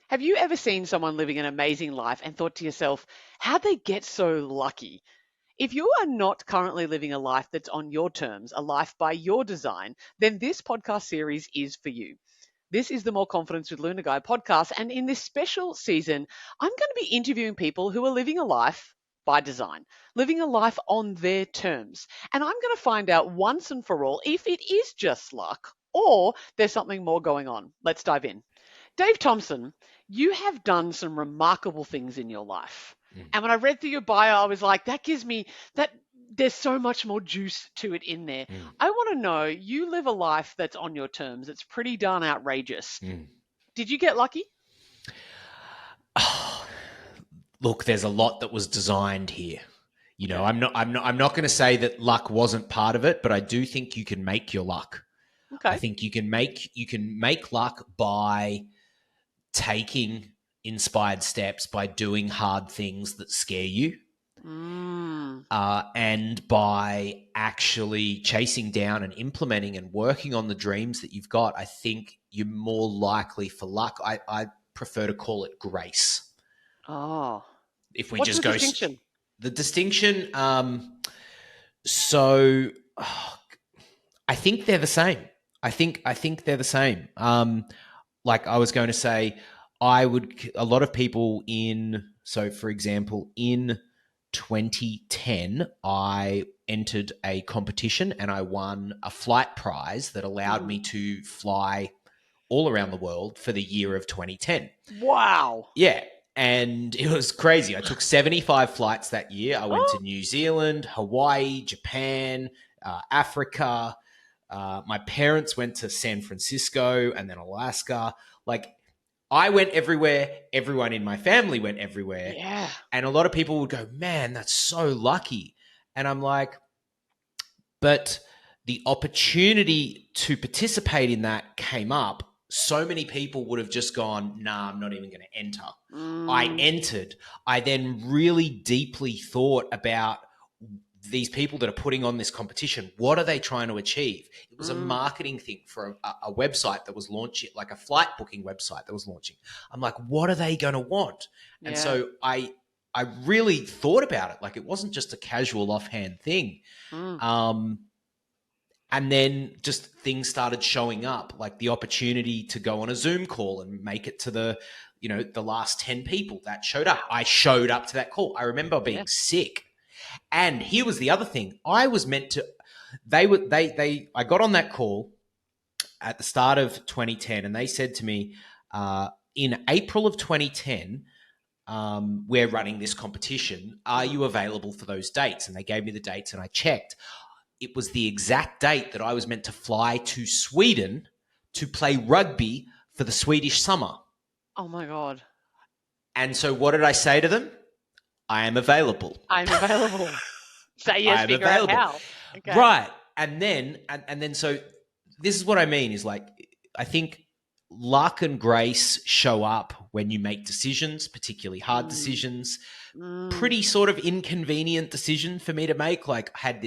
Have you ever seen someone living an amazing life and thought to yourself, how'd they get so lucky? If you are not currently living a life that's on your terms, a life by your design, then this podcast series is for you. This is the More Confidence with Luna Guy podcast. And in this special season, I'm going to be interviewing people who are living a life by design, living a life on their terms. And I'm going to find out once and for all if it is just luck or there's something more going on. Let's dive in. Dave Thompson, you have done some remarkable things in your life. Mm, And when I read through your bio, I was like, that gives me that there's so much more juice to it in there. mm, I want to know, you live a life that's on your terms. It's pretty darn outrageous. mm. Did you get lucky? Oh, look, there's a lot that was designed here. I'm not going to say that luck wasn't part of it, but I do think you can make your luck. I Okay. think you can make luck by taking inspired steps, by doing hard things that scare you, Mm, and by actually chasing down and implementing and working on the dreams that you've got. I think you're more likely for luck. I prefer to call it grace. oh, If we what's just the go distinction? the distinction, so I think they're the same. I think they're the same. Like I was going to say, a lot of people for example, in 2010, I entered a competition and I won a flight prize that allowed Mm, me to fly all around the world for the year of 2010. wow. Yeah. And it was crazy. I took 75 flights that year. I went to Oh, New Zealand, Hawaii, Japan, Africa. My parents went to San Francisco and then Alaska. Like, I went everywhere. Everyone in my family went everywhere. yeah. And a lot of people would go, man, that's so lucky. And I'm like, but the opportunity to participate in that came up. So many people would have just gone, nah, I'm not even going to enter. I Mm, entered. I then really deeply thought about these people that are putting on this competition. What are they trying to achieve? It was a mm, marketing thing for a website that was launching, like a flight booking website that was launching. I'm like, what are they going to want? And yeah. so I really thought about it. Like, it wasn't just a casual offhand thing. Mm, Um, and then just things started showing up, like the opportunity to go on a Zoom call and make it to the last 10 people that showed up. I showed up to that call. I remember yeah. being sick. And here was the other thing. I was meant to, I got on that call at the start of 2010 and they said to me, in April of 2010, we're running this competition. Are Mm. you available for those dates? And they gave me the dates and I checked. It was the exact date that I was meant to fly to Sweden to play rugby for the Swedish summer. Oh my God. And so what did I say to them? I am available. I'm available. Say I yes, am figure out available. how. Okay. Right. And then so this is what I mean is, like, I think luck and grace show up when you make decisions, particularly hard Mm, decisions. mm, Pretty sort of inconvenient decision for me to make. Like, I had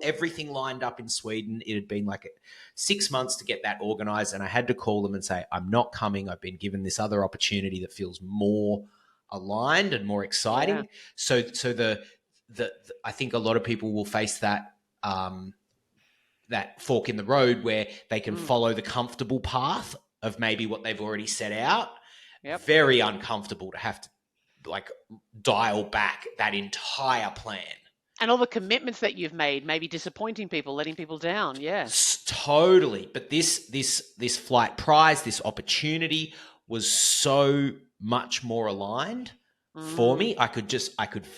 everything lined up in Sweden. It had been like 6 months to get that organized. And I had to call them and say, I'm not coming. I've been given this other opportunity that feels more aligned and more yeah. exciting. So I think a lot of people will face that fork in the road where they can Mm, follow the comfortable path of maybe what they've already set out. yep. Very uncomfortable to have to, like, dial back that entire plan. And all the commitments that you've made, maybe disappointing people, letting people down. Yeah. Totally. But this flight prize, this opportunity was so much more aligned for Mm, me.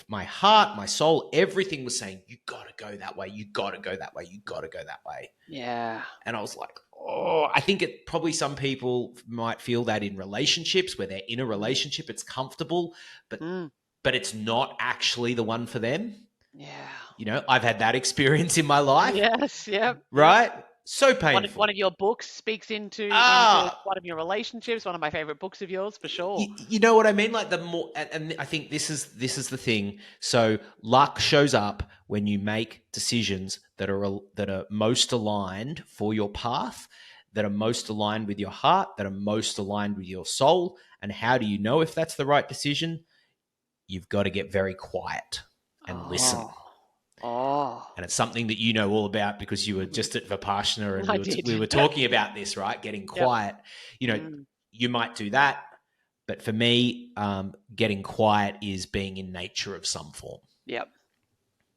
My heart, my soul, everything was saying, you got to go that way. You got to go that way. You got to go that way. yeah. And I was like, oh, I think probably some people might feel that in relationships, where they're in a Mm, relationship, it's comfortable, but mm, it's not actually the one for them. yeah. I've had that experience in my life, Yes. Yep. Yep. right? So One painful. of your books speaks into Ah, one of your relationships. One of my favorite books of yours, for sure. you know what I mean? Like, the more, and I think this is the thing. So luck shows up when you make decisions that are most aligned for your path. that are most aligned with your heart, that are most aligned with your soul. And how do you know if that's the right decision? You've got to get very quiet and listen. Oh. And it's something that you know all about because you were just at Vipassana and I did. we were talking about this, right? Getting Yep. quiet. You might do that. But for me, getting quiet is being in nature of some form. Yep.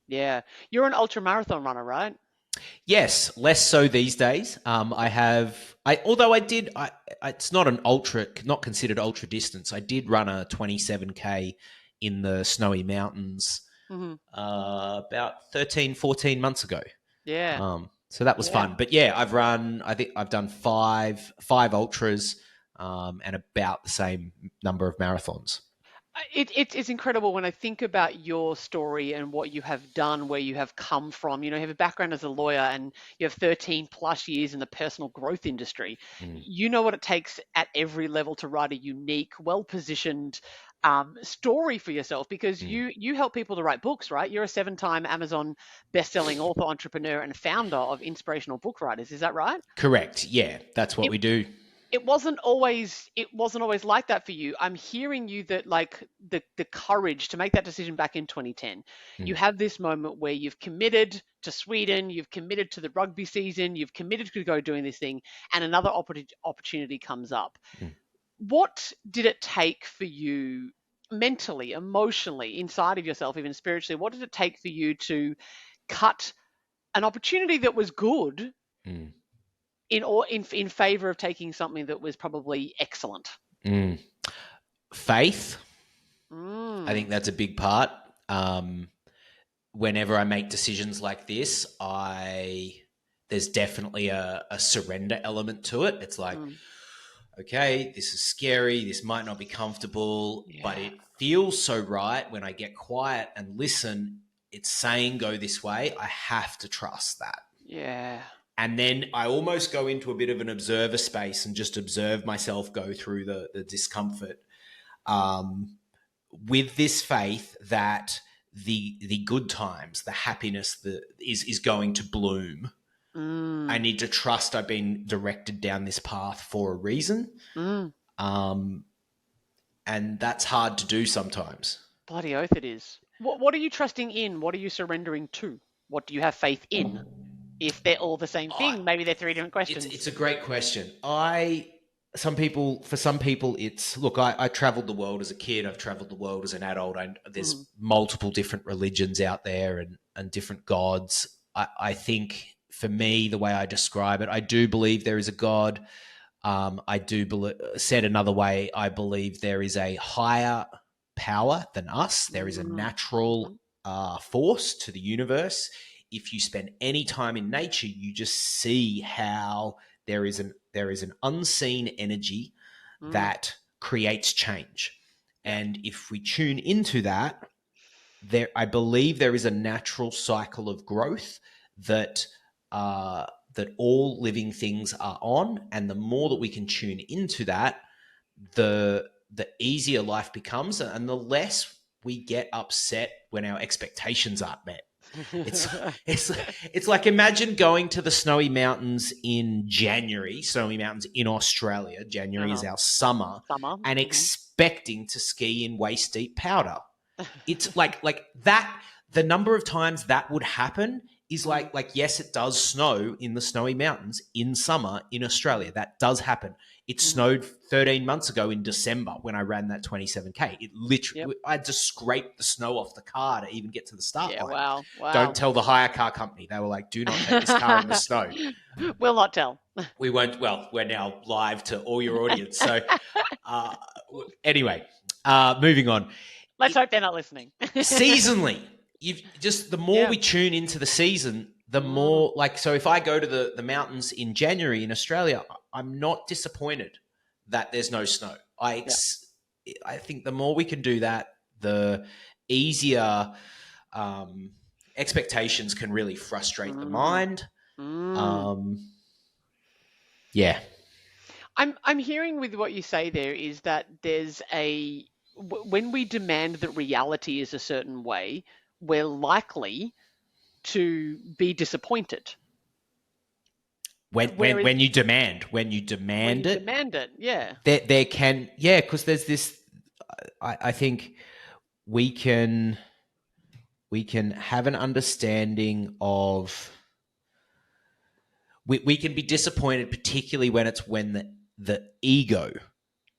Yeah. You're an ultra marathon runner, right? Yes, less so these days. It's not an ultra, not considered ultra distance. I did run a 27K in the snowy mountains about 13, 14 months ago. Yeah. So that was fun. But yeah, I think I've done five ultras and about the same number of marathons. It's incredible when I think about your story and what you have done, where you have come from. You have a background as a lawyer and you have 13 plus years in the personal growth industry. You know what it takes at every level to write a unique, well-positioned story for yourself, because you help people to write books, right? You're a 7-time Amazon best-selling author, entrepreneur, and founder of Inspirational Book Writers. Is that right? Correct. Yeah, that's what we do. It wasn't always like that for you. I'm hearing you that like the courage to make that decision back in 2010. You have this moment where you've committed to Sweden, you've committed to the rugby season, you've committed to go doing this thing, and another opportunity comes up. What did it take for you mentally, emotionally, inside of yourself, even spiritually? What did it take for you to cut an opportunity that was good in favor of taking something that was probably excellent? Faith. I think that's a big part. Whenever I make decisions like this, there's definitely a surrender element to it. It's like, okay, this is scary. This might not be comfortable, but it feels so right when I get quiet and listen. It's saying go this way. I have to trust that. Yeah. And then I almost go into a bit of an observer space and just observe myself go through the discomfort with this faith that the good times, the happiness that is going to bloom. I need to trust I've been directed down this path for a reason. And that's hard to do sometimes. Bloody oath it is. What are you trusting in? What are you surrendering to? What do you have faith in? If they're all the same thing, maybe they're three different questions. It's a great question. For some people, it's, look, I traveled the world as a kid. I've traveled the world as an adult. There's multiple different religions out there and different gods. I think for me, the way I describe it, I do believe there is a God. Said another way, I believe there is a higher power than us. There is a natural force to the universe. If you spend any time in nature, you just see how there is an unseen energy that creates change. And if we tune into that, I believe there is a natural cycle of growth that all living things are on. And the more that we can tune into that, the easier life becomes, and the less we get upset when our expectations aren't met. It's like, imagine going to the snowy mountains in January, snowy mountains in Australia. January is our summer. And expecting to ski in waist deep powder. It's like that. The number of times that would happen is like, yes, it does snow in the snowy mountains in summer in Australia. That does happen. It snowed 13 months ago in December when I ran that 27K. It literally, I had to scrape the snow off the car to even get to the start line. Wow. Don't tell the hire car company. They were like, do not take this car in the snow. We'll not tell. We won't. Well, we're now live to all your audience. So anyway, moving on. Let's hope they're not listening. Seasonally, the more we tune into the season, the more, so if I go to the mountains in January in Australia, I'm not disappointed that there's no snow. I think the more we can do that, the easier expectations can really frustrate the mind. Yeah. I'm hearing with what you say there is that there's when we demand that reality is a certain way, we're likely to be disappointed. Whereas when you demand when you it, demand it, yeah. there can, yeah, because there's this. I think we can have an understanding of, we can be disappointed, particularly when the ego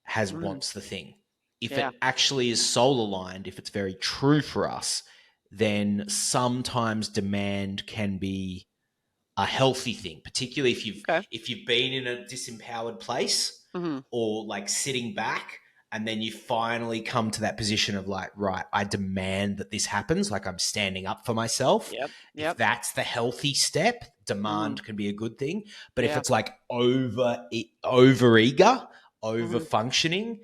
has Mm, wants the thing. If yeah. it actually is soul aligned, if it's very true for us, then sometimes demand can be a healthy thing, particularly Okay. if you've been in a disempowered place, Hmm. or like sitting back, and then you finally come to that position of like, right, I demand that this happens, like I'm standing up for myself. Yep. If Yep. that's the healthy step, Hmm. demand can be a good thing. But if Yeah. it's like over eager, over Hmm. functioning,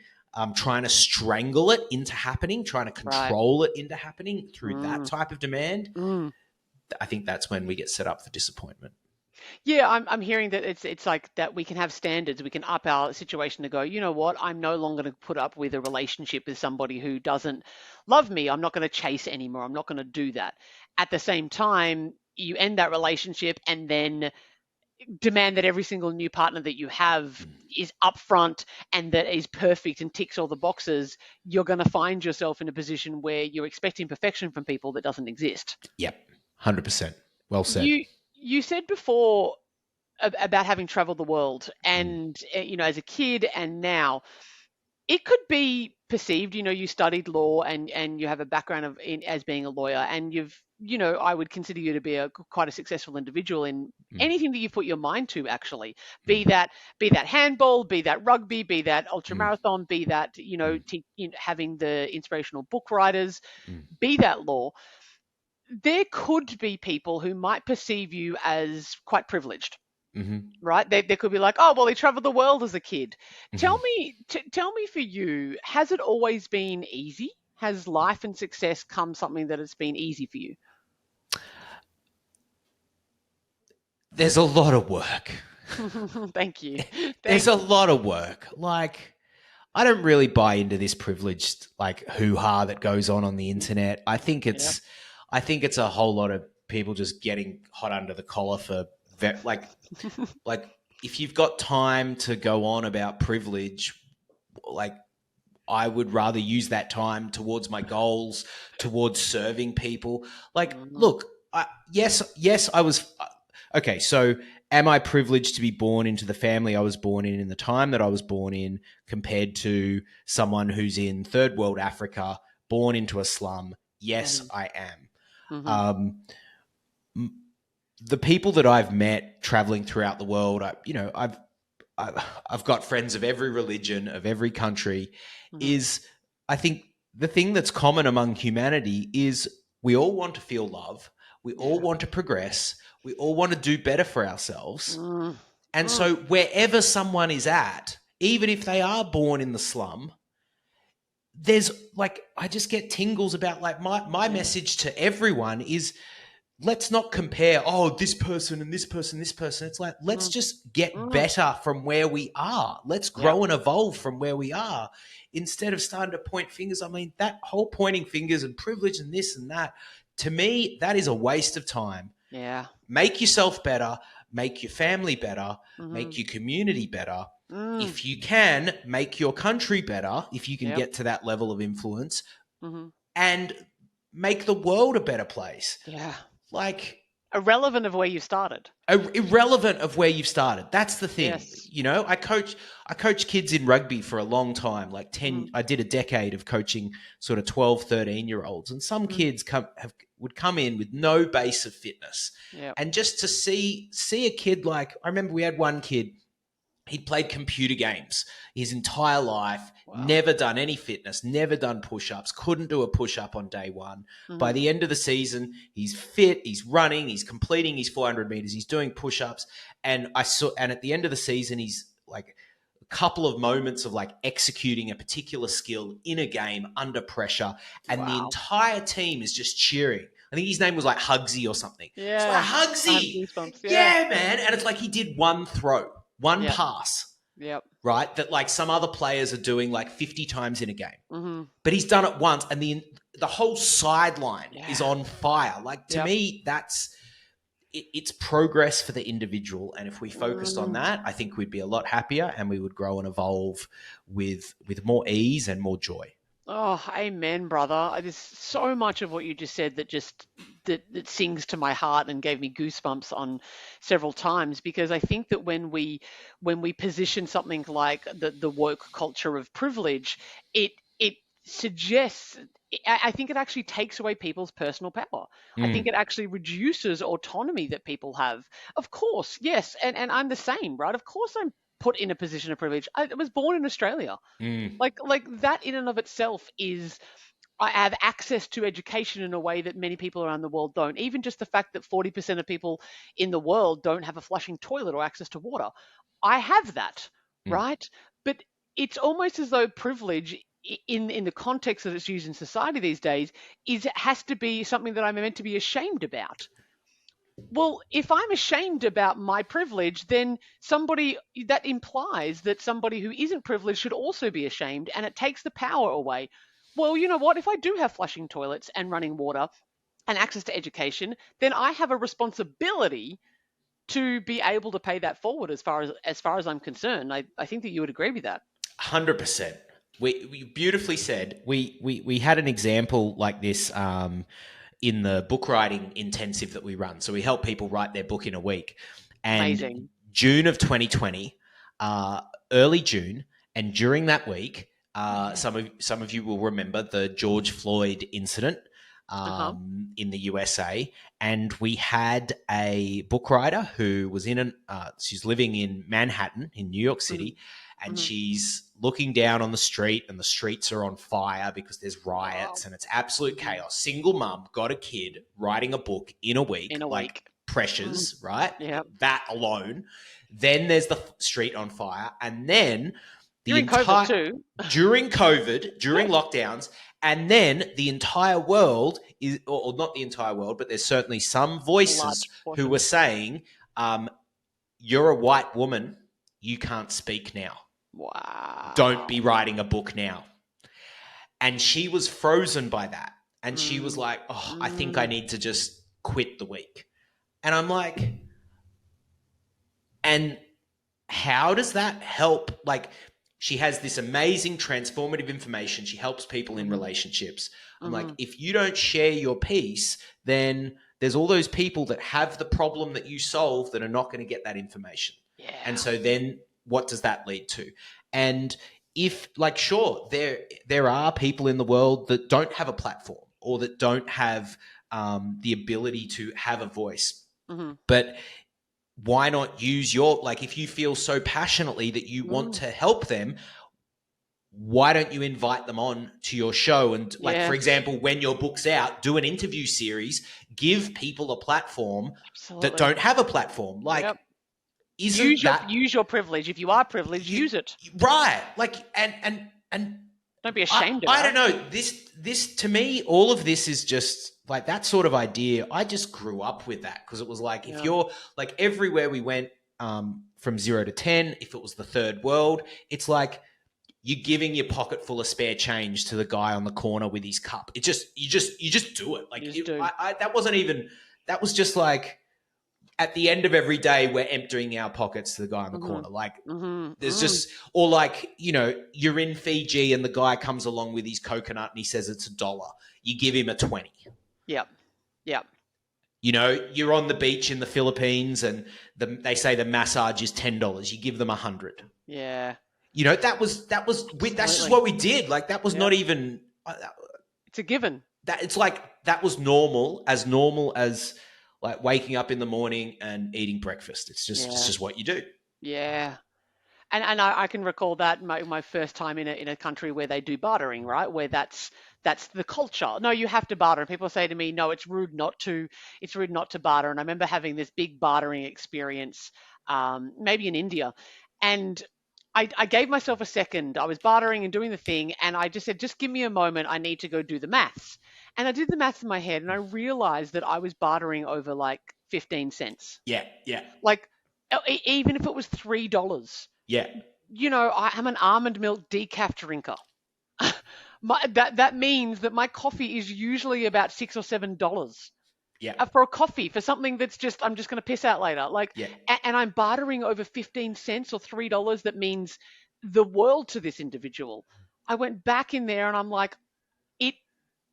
trying to strangle it into happening, trying to Right. control it into happening through that Mm. type of demand, Mm. I think that's when we get set up for disappointment. Yeah, I'm hearing that it's like that we can have standards. We can up our situation to go, you know what? I'm no longer going to put up with a relationship with somebody who doesn't love me. I'm not going to chase anymore. I'm not going to do that. At the same time, you end that relationship and then demand that every single new partner that you have is upfront and that is perfect and ticks all the boxes. You're going to find yourself in a position where you're expecting perfection from people that doesn't exist. Yep, 100%. Well said. You said before about having traveled the world Mm, and as a kid and now it could be perceived, you studied law and you have a background as being a lawyer and I would consider you to be quite a successful individual in mm, anything that you put your mind to, actually, be mm, that be that handball, be that rugby, be that ultra mm, marathon, be that mm, having the inspirational book writers, mm, be that law. There could be people who might perceive you as quite privileged, mhm, right? They could be like, oh, well, he traveled the world as a kid. mhm. Tell me, for you, has it always been easy? Has life and success come something that has been easy for you? There's a lot of work. Thank you. There's Thank a you. lot of work. Like, I don't really buy into this privileged like hoo-ha that goes on the internet. Yeah. I think it's a whole lot of people just getting hot under the collar for like if you've got time to go on about privilege, like I would rather use that time towards my goals, towards serving people. Like, Mhm. look, yes, I was okay. So, am I privileged to be born into the family I was born in the time that I was born in, compared to someone who's in third world Africa, born into a slum? Yes, Mhm. I am. Mhm. Um, the people that I've met traveling throughout the world, I've got friends of every religion, of every country. Mhm. Is I think the thing that's common among humanity is we all want to feel love, we all Yeah. want to progress, we all want to do better for ourselves. Mm. And Mm. so wherever someone is at, even if they are born in the slum, there's like I just get tingles about like my Yeah. message to everyone is let's not compare, oh, this person and this person, this person. It's like, let's Mm. just get Mm. better from where we are. Let's Yep. grow and evolve from where we are instead of starting to point fingers. I mean, that whole pointing fingers and privilege and this and that, to me, that is a waste of time. Yeah. Make yourself better, make your family better, make Mhm. your community better. Mm. If you can, make your country better, if you can Yep. get to that level of influence, Mhm. and make the world a better place. Yeah. Like, Irrelevant of where you started. irrelevant of where you've started. That's the thing. Yes. I coach kids in rugby for a long time, like 10 Mhm. I did a decade of coaching sort of 12, 13-year olds, and some Mhm. kids would come in with no base of fitness. Yep. And just to see a kid, like I remember we had one kid, he'd played computer games his entire life, Wow. never done any fitness, never done push-ups, couldn't do a push-up on day one. By Mhm. the end of the season, he's fit, he's running, he's completing his 400 meters, he's doing push-ups. And at the end of the season, he's like a couple of moments of like executing a particular skill in a game under pressure. And the Wow. entire team is just cheering. I think his name was like Hugsy or something. It's like, Yeah. I have Hugsy, goosebumps. Yeah. yeah, man. And it's like he did one throw, one Yep. pass, Yep. right? That like some other players are doing like 50 times in a game. Mhm. But he's done it once, and the whole sideline is Yeah. on fire. Like, to Yep. me, that's it's progress for the individual, and if we focused on Mm. that, I think we'd be a lot happier, and we would grow and evolve with more ease and more joy. Oh, amen, brother. There's so much of what you just said that that sings to my heart and gave me goosebumps on several times, because I think that when we position something like the woke culture of privilege, it suggests, I think it actually takes away people's personal power. I think Mm, it actually reduces autonomy that people have. Of course, yes, and I'm the same, right? Of course I'm put in a position of privilege. I was born in Australia. mm, Like that in and of itself is, I have access to education in a way that many people around the world don't. Even just the fact that 40% of people in the world don't have a flushing toilet or access to water. I have that, mm. right? But it's almost as though privilege in the context that it's used in society these days has to be something that I'm meant to be ashamed about. Well, if I'm ashamed about my privilege, then somebody that implies that somebody who isn't privileged should also be ashamed, and it takes the power away. Well, you know what? If I do have flushing toilets and running water and access to education, then I have a responsibility to be able to pay that forward as far as I'm concerned. I think that you would agree with that. 100%. We beautifully said. We had an example like this in the book writing intensive that we run. So we help people write their book in a week. And Amazing. June of 2020, uh, early June, and during that week, some of you will remember the George Floyd incident Uh-huh. in the USA, and we had a book writer who was she's living in Manhattan in New York Hmm. City, and Hmm. she's looking down on the street, and the streets are on fire because there's Wow. riots and it's absolute Hmm. chaos. Single mum, got a kid, writing a book in a week, In a like week. Hmm. pressures, right? Yeah. That alone. Then there's the street on fire, and then the During COVID entire too. during COVID, during lockdowns, and then the entire world is, or not the entire world, but there's certainly some A voices large who portion. were saying, "You're a white woman, you can't speak now. Don't be Wow. writing a book now." And she was frozen by that, and she was Mm, like, "Oh, I think I mm, need to just quit the week." And I'm like, and how does that help? Like, she has this amazing transformative information. She helps people in mhm, relationships. I'm like, mhm. if you don't share your piece, then there's all those people that have the problem that you solve that are not going to get that information. And Yeah. so then what does that lead to? And if, like, sure, there are people in the world that don't have a platform or that don't have the ability to have a voice, Mhm, but why not use your, like, if you feel so passionately that you want mm. to help them, why don't you invite them on to your show? And, like, for Yeah, example, when your book's out, do an interview series, give people a platform that absolutely. don't have a platform. Like, Yep. isn't that Use your privilege. If you are privileged, you use it. right? Like, and Don't be I ashamed I about don't it. know. This to me, all of this is just like that sort of idea. I just grew up with that because it was like, if Yeah. you're, like, everywhere we went, from 0 to 10, if it was the third world, it's like you're giving your pocket full of spare change to the guy on the corner with his cup. It just you just do it. You Like, just do. that wasn't even, that was just like, at the end of every day, we're emptying our pockets to the guy on the Mhm. corner. Like, Mhm. there's Mm. just, or like, you're in Fiji and the guy comes along with his coconut and he says it's $1. You give him a 20. Yep. Yep. You're on the beach in the Philippines and they say the massage is $10. You give them 100. Yeah. That's just Absolutely. what we did. Like, that was not Yep. even It's a given. that. It's like that was normal as like waking up in the morning and eating breakfast. It's Yeah. just what you do. Yeah. And I can recall that my first time in a country where they do bartering, right? Where that's the culture. No, you have to barter. And people say to me, no, it's rude not to barter. And I remember having this big bartering experience, maybe in India, and I gave myself a second. I was bartering and doing the thing, and I just said, just give me a moment. I need to go do the maths. And I did the maths in my head, and I realized that I was bartering over like 15 cents. Yeah, yeah, Like, even if it was $3. yeah. I'm an almond milk decaf drinker. That means that my coffee is usually about $6 or $7. Yeah. for a coffee, for something that's just, I'm just going to piss out later. Like, Yeah. and I'm bartering over 15 cents or $3 that means the world to this individual. I went back in there and I'm like, it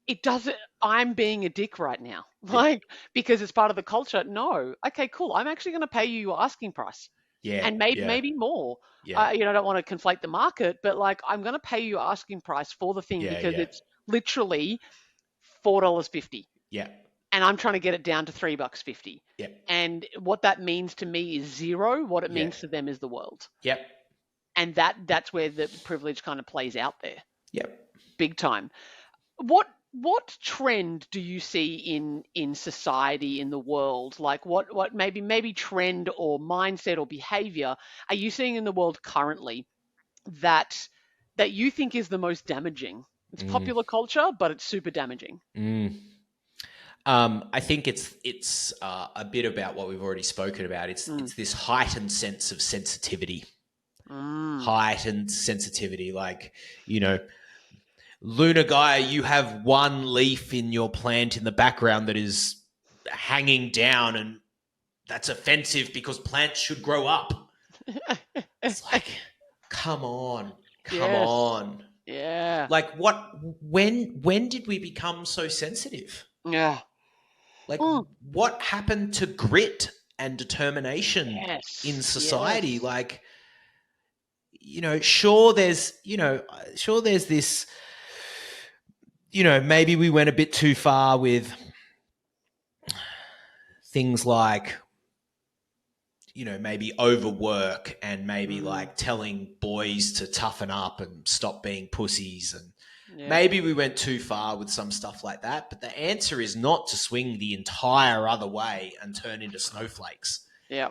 it doesn't, I'm being a dick right now. Yeah. Like, because it's part of the culture. No. Okay, cool. I'm actually going to pay you your asking price Yeah. and Yeah. maybe more. Yeah. I don't want to conflate the market, but like, I'm going to pay you your asking price for the thing Yeah. because Yeah. it's literally $4.50 Yeah. and I'm trying to get it down to $3.50. Yeah. And what that means to me is zero. What it Yeah. means to them is the world. Yep. And that's where the privilege kind of plays out there, Yep. big time. What trend do you see in society, in the world? Like, what maybe trend or mindset or behavior are you seeing in the world currently that you think is the most damaging? It's Mm. popular culture, but it's super damaging. Mm. I think it's a bit about what we've already spoken about. Mm, It's this heightened sense of sensitivity, mm. heightened sensitivity. Like, you know, Lunar Gaia, you have one leaf in your plant in the background that is hanging down, and that's offensive because plants should grow up. It's like, come on, come Yes. on. Yeah. Like, what? When did we become so sensitive? Yeah. Like, Mm. what happened to grit and determination in Yes. society? Yes. Like, sure there's this, maybe we went a bit too far with things like, maybe overwork and maybe Mm. like telling boys to toughen up and stop being pussies. And Yeah. maybe we went too far with some stuff like that. But the answer is not to swing the entire other way and turn into snowflakes. Yeah.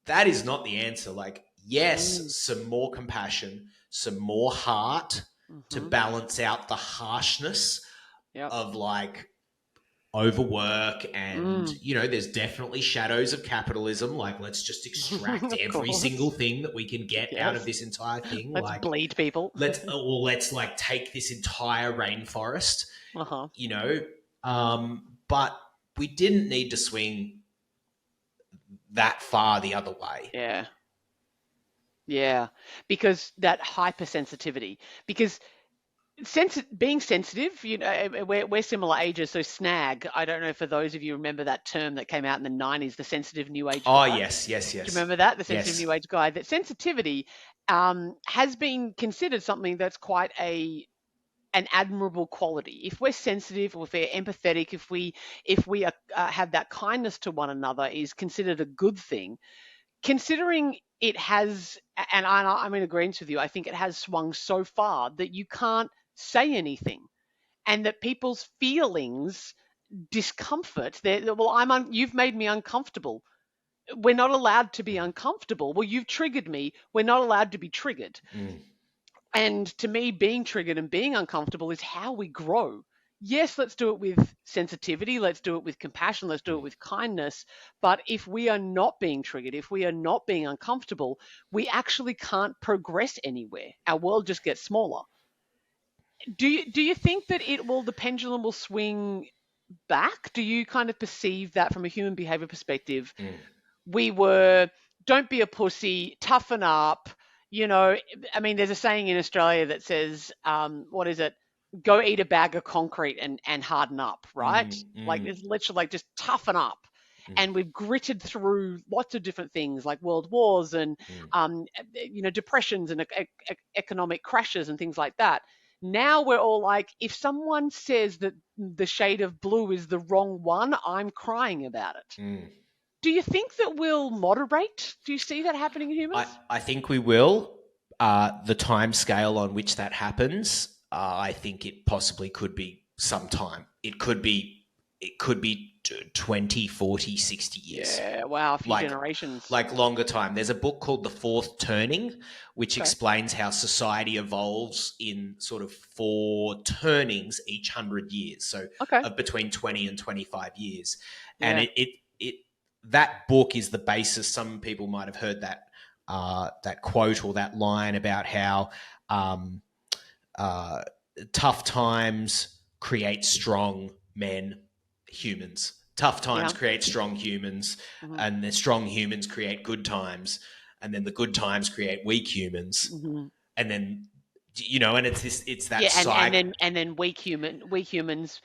That is not the answer. Like, yes, Mm. some more compassion, some more heart to Mm-hmm. balance out the harshness Yep. of like overwork. And Mm. there's definitely shadows of capitalism. Like, let's just extract Of every single course. thing that we can get out of Yes. this entire thing. Let's Like, bleed people. let's like take this entire rainforest, Uh-huh. but we didn't need to swing that far the other way. Yeah. Yeah. Because that hypersensitivity. Because being sensitive, we're similar ages. So snag, I don't know, for those of you remember that term that came out in the 90s, the sensitive new age Oh, guy. yes, yes, Do you yes. remember that? The sensitive Yes. new age guy. That sensitivity has been considered something that's quite an admirable quality. If we're sensitive, or if we're empathetic, if we have that kindness to one another, is considered a good thing. Considering it has, and I'm in agreement with you, I think it has swung so far that you can't say anything, and that people's feelings, discomfort, well, you've made me uncomfortable. We're not allowed to be uncomfortable. Well, you've triggered me. We're not allowed to be triggered. Mm. And to me, being triggered and being uncomfortable is how we grow. Yes, let's do it with sensitivity. Let's do it with compassion. Let's do it Mm. with kindness. But if we are not being triggered, if we are not being uncomfortable, we actually can't progress anywhere. Our world just gets smaller. Do you think that the pendulum will swing back? Do you kind of perceive that from a human behavior perspective? Mm. We were, don't be a pussy, toughen up. You know, I mean, there's a saying in Australia that says, what is it? Go eat a bag of concrete and harden up, right? Mm. Like, Mm. it's literally like just toughen up. Mm. And we've gritted through lots of different things like world wars and, Mm. depressions and economic crashes and things like that. Now we're all like, if someone says that the shade of blue is the wrong one, I'm crying about it. Mm. Do you think that we'll moderate? Do you see that happening in humans? I think we will. The time scale on which that happens, I think it possibly could be some time. It could be 20, 40, 60 years. Yeah, wow, a few Like, generations. like longer time. There's a book called The Fourth Turning, which Okay. explains how society evolves in sort of four turnings each 100 years. So Okay. of between 20 and 25 years. Yeah. And it that book is the basis. Some people might have heard that quote or that line about how tough times create strong men, humans. Tough times Yeah. create strong humans, Hmm. and the strong humans create good times, and then the good times create weak humans, Hmm. and then and it's that Yeah, cycle. and then weak humans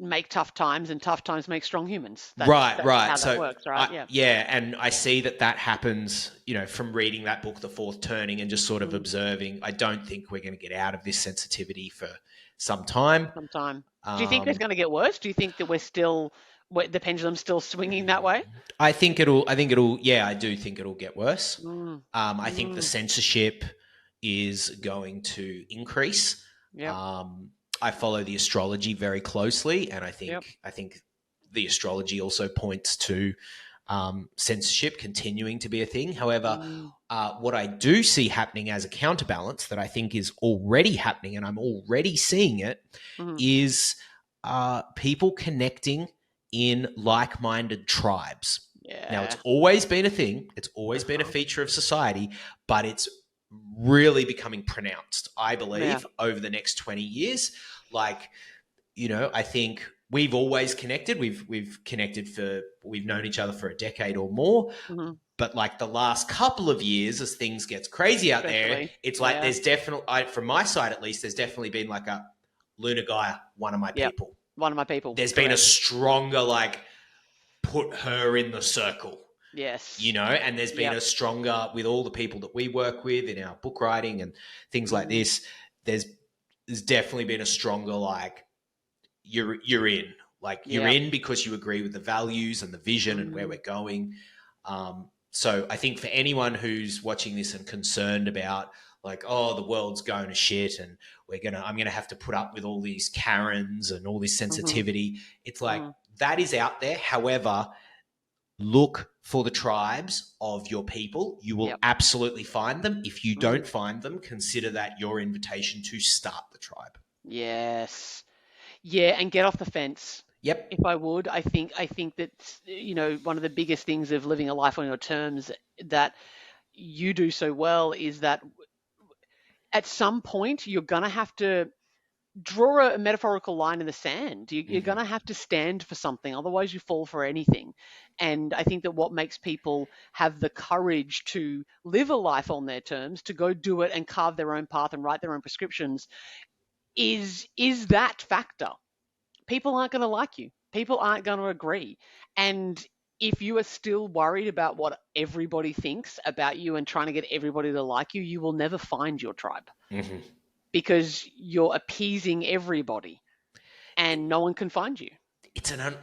make tough times, and tough times make strong humans. Right, That's right. how that So, works, right? Yeah. yeah, and I see that happens, from reading that book, The Fourth Turning, and just sort of Mm, observing. I don't think we're going to get out of this sensitivity for some time. sometime. Do you think it's Um, going to get worse? Do you think that the pendulum's still swinging that way? yeah, I do think it'll get worse. Mm, I think the mm, censorship is going to increase. yep, Um, I follow the astrology very closely, and I yep. think I think the astrology also points to censorship continuing to be a thing. However, Mm, what I do see happening as a counterbalance that I think is already happening, and I'm already seeing it, mm, is people connecting in like-minded tribes. Now, it's yeah. always been a thing. It's always been a Uh-huh. feature of society, but it's really becoming pronounced, I Yeah. believe, over the next 20 years. Like, I think we've always connected. We've known each other for a decade or more. Hmm. But like the last couple of years, as things gets crazy out there, Especially. it's like Yeah. there's definitely, from my side at least, there's definitely been like a Luna Gaia, one of my Yep. people. One of my people. There's been a Correct. stronger like put her in the circle, Yes. and there's been Yep. a stronger with all the people that we work with in our book writing and things like Mm, this. There's there's definitely been a stronger like you're in. Like you're yep. in because you agree with the values and the vision and where Mm, we're going. So I think for anyone who's watching this and concerned about like, oh, the world's going to shit and I'm gonna have to put up with all these Karens and all this hmm. sensitivity. It's like Mm, that is out there. However, look for the tribes of your people. You will yep. absolutely find them. If you Hmm. don't find them, consider that your invitation to start the tribe. Yes. Yeah, and get off the fence. Yep. If I would, I think that one of the biggest things of living a life on your terms that you do so well is that at some point you're gonna have to draw a metaphorical line in the sand. You're Mm-hmm. gonna have to stand for something, otherwise you fall for anything. And I think that what makes people have the courage to live a life on their terms, to go do it and carve their own path and write their own prescriptions, is that factor. People aren't going to like you. People aren't going to agree. And if you are still worried about what everybody thinks about you and trying to get everybody to like you, you will never find your tribe Mm-hmm. because you're appeasing everybody and no one can find you.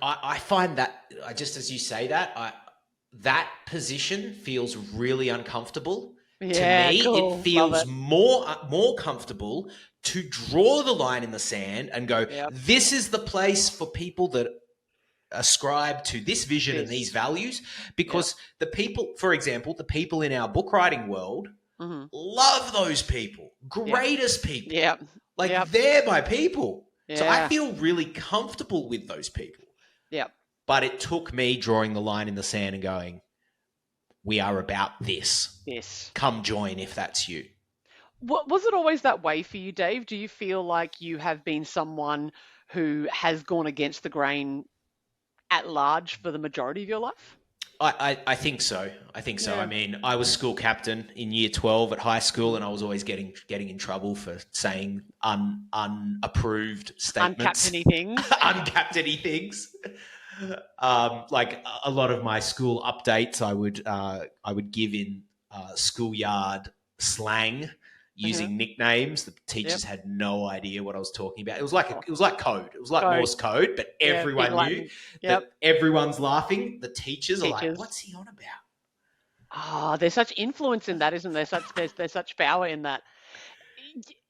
I find that just as you say that, that position feels really uncomfortable. To Yeah, me, it cool. Love feels it. more comfortable to draw the line in the sand and go, Yep. this is the place for people that ascribe to this vision and these This. values. Yep. Because the people, for example, the people in our book writing world Hmm. love those people, Yep. greatest people. Yep. Like Yep. they're my people. So I Yeah. feel really comfortable with those people. Yep. But it took me drawing the line in the sand and going, we are about this. This. Come join if that's you. Was it always that way for you, Dave? Do you feel like you have been someone who has gone against the grain at large for the majority of your life? I think so. I think so. I Yeah. mean, I was school captain in year 12 at high school, and I was always getting in trouble for saying unapproved statements, Uncaptainy things. uncaptainy things. Like a lot of my school updates, I would give in schoolyard slang Uh-huh. using nicknames. The Yep. teachers had no idea what I was talking about. Oh, It was like code. It was like code. Morse code, but Yeah. Big everyone knew Latin. that Yep. everyone's laughing. The teachers are like, Teachers. "What's he on about?" Ah, there's such influence in that, isn't there? There's such power in that.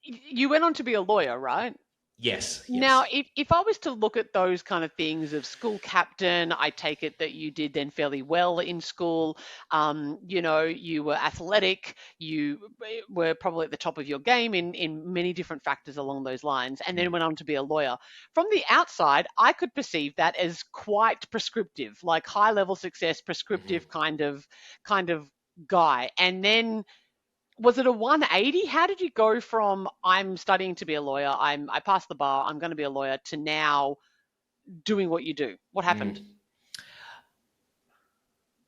You went on to be a lawyer, right? Yes, Now, yes. if I was to look at those kind of things of school captain, I take it that you did then fairly well in school. You were athletic, you were probably at the top of your game in many different factors along those lines, and then Mm, went on to be a lawyer. From the outside, I could perceive that as quite prescriptive, like high level success, mhm. prescriptive kind of guy. And then was it a 180? How did you go from I'm studying to be a lawyer, I passed the bar, I'm going to be a lawyer, to now doing what you do? What happened?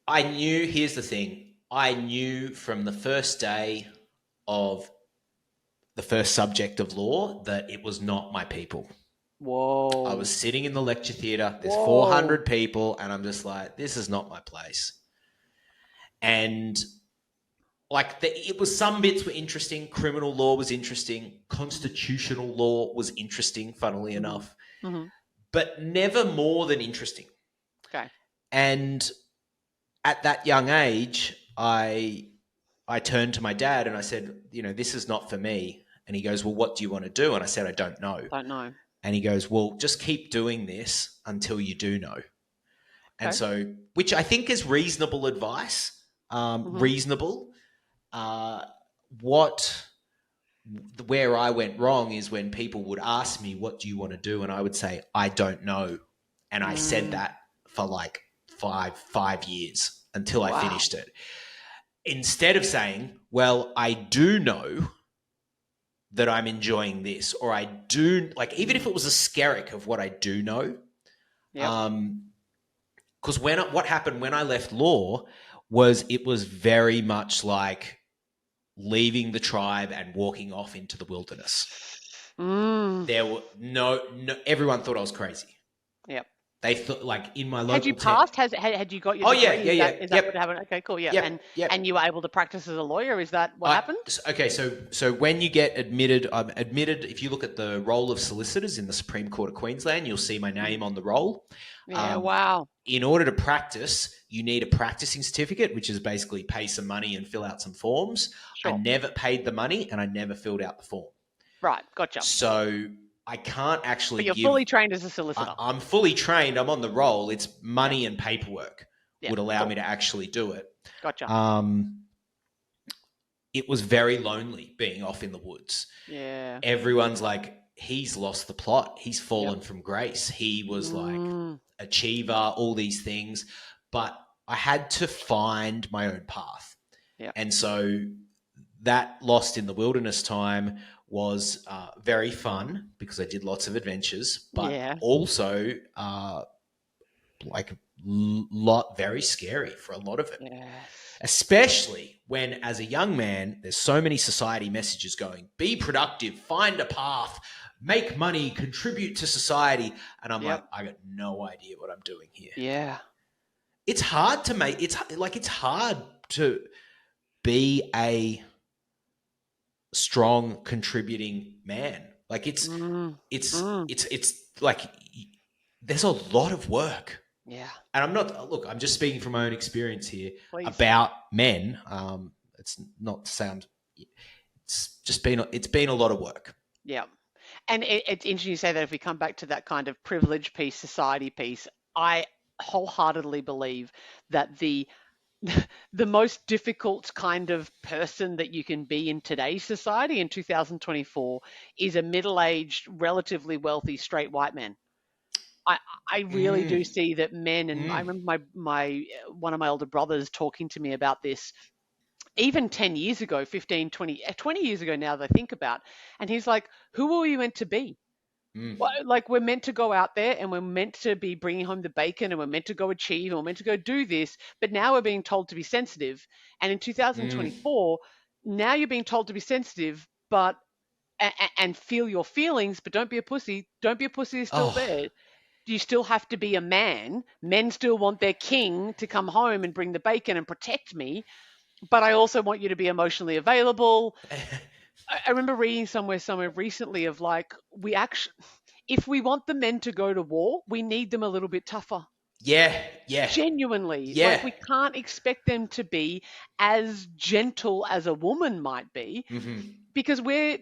I knew, here's the thing, I knew from the first day of the first subject of law that it was not my people. Whoa. I was sitting in the lecture theatre, there's Whoa. 400 people, and I'm just like, this is not my place. And like, it was, some bits were interesting. Criminal law was interesting. Constitutional law was interesting, funnily enough. Mm-hmm. But never more than interesting. Okay. And at that young age, I turned to my dad and I said, you know, this is not for me. And he goes, well, what do you want to do? And I said, I don't know. Don't know. And he goes, well, just keep doing this until you do know. Okay. And so, which I think is reasonable advice, reasonable. Where I went wrong is when people would ask me, what do you want to do? And I would say, I don't know. And I said that for like five years until I finished it. Instead of saying, well, I do know that I'm enjoying this, or I do, like, even if it was a skerrick of what I do know. Because what happened when I left law was, it was very much like leaving the tribe and walking off into the wilderness. There were no, everyone thought I was crazy. Yep. They thought, like, in my local... Had you passed? Had you got your degree? Is that what happened? Okay, cool, yeah. And you were able to practice as a lawyer? Is that what happened? Okay, so when you get admitted, if you look at the roll of solicitors in the Supreme Court of Queensland, you'll see my name on the roll. Yeah, wow. In order to practice, you need a practicing certificate, which is basically pay some money and fill out some forms. Sure. I never paid the money and I never filled out the form. Right, gotcha. So I can't actually. But you're fully trained as a solicitor. I'm fully trained. I'm on the roll. It's money and paperwork would allow me to actually do it. Gotcha. It was very lonely being off in the woods. Yeah. Everyone's like, he's lost the plot. He's fallen from grace. He was like achiever, all these things. But I had to find my own path. Yeah. And so that Lost in the Wilderness time was very fun because I did lots of adventures, but also very scary for a lot of it. Yeah. Especially when, as a young man, there's so many society messages going, be productive, find a path, make money, contribute to society. And I'm like, I got no idea what I'm doing here. Yeah. It's hard to make, it's hard to be a strong contributing man. Like it's like there's a lot of work. Yeah. And I'm just speaking from my own experience here. Please. About men. It's not to sound, it's been a lot of work. Yeah. And it's interesting you say that. If we come back to that kind of privilege piece, society piece, I wholeheartedly believe that the most difficult kind of person that you can be in today's society in 2024 is a middle-aged, relatively wealthy, straight white man. I really do see that men, and I remember my one of my older brothers talking to me about this even 10 years ago, 15, 20 years ago now that I think about, and he's like, who are we meant to be? Well, like, we're meant to go out there and we're meant to be bringing home the bacon and we're meant to go achieve and we're meant to go do this. But now we're being told to be sensitive. And in 2024, now you're being told to be sensitive, but and feel your feelings, but don't be a pussy. Don't be a pussy is still there. You still have to be a man. Men still want their king to come home and bring the bacon and protect me. But I also want you to be emotionally available. I remember reading somewhere recently of like, if we want the men to go to war, we need them a little bit tougher. Yeah. Genuinely. Yeah. Like, we can't expect them to be as gentle as a woman might be, because we're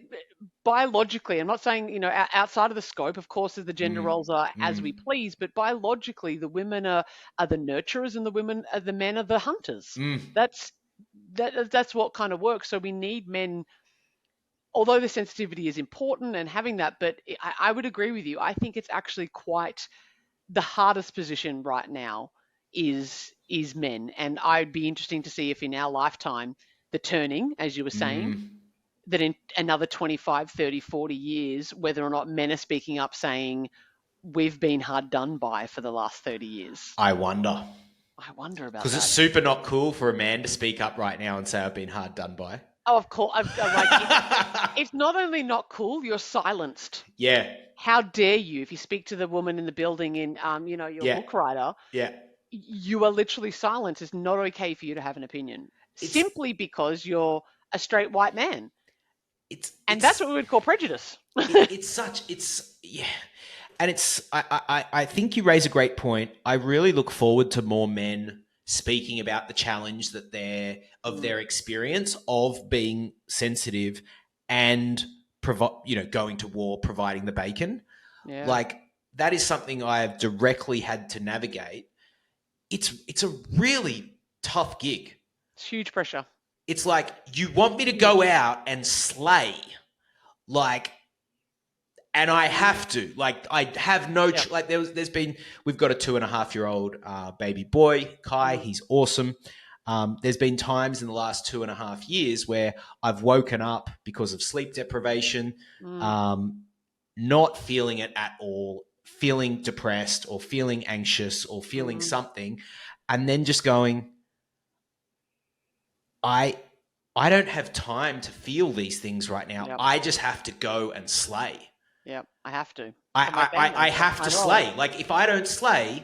biologically, I'm not saying, outside of the scope, of course, the gender roles are as we please, but biologically, the women are the nurturers and the men are the hunters. That's what kind of works. So we need men. Although the sensitivity is important and having that, but I would agree with you. I think it's actually quite the hardest position right now is men. And I'd be interesting to see if in our lifetime, the turning, as you were saying, that in another 25, 30, 40 years, whether or not men are speaking up saying, we've been hard done by for the last 30 years. I wonder. I wonder about Because that. it's super not cool for a man to speak up right now and say I've been hard done by. Oh, of course. It's not only not cool, you're silenced. Yeah. How dare you? If you speak to the woman in the building in, your Yeah. book writer, Yeah. you are literally silenced. It's not okay for you to have an opinion It's simply because you're a straight white man. it's And that's what we would call prejudice. yeah. And I think you raise a great point. I really look forward to more men speaking about the challenge that their experience of being sensitive and going to war, providing the bacon. Yeah. Like that is something I have directly had to navigate. It's a really tough gig. It's huge pressure. It's like you want me to go out and slay, like. And I have to, like, I have no, we've got a 2.5-year-old baby boy, Kai. He's awesome. There's been times in the last 2.5 years where I've woken up because of sleep deprivation, not feeling it at all, feeling depressed or feeling anxious or feeling something, and then just going, I don't have time to feel these things right now. Yep. I just have to go and slay. Yeah, I have to. I have to slay. Like, if I don't slay,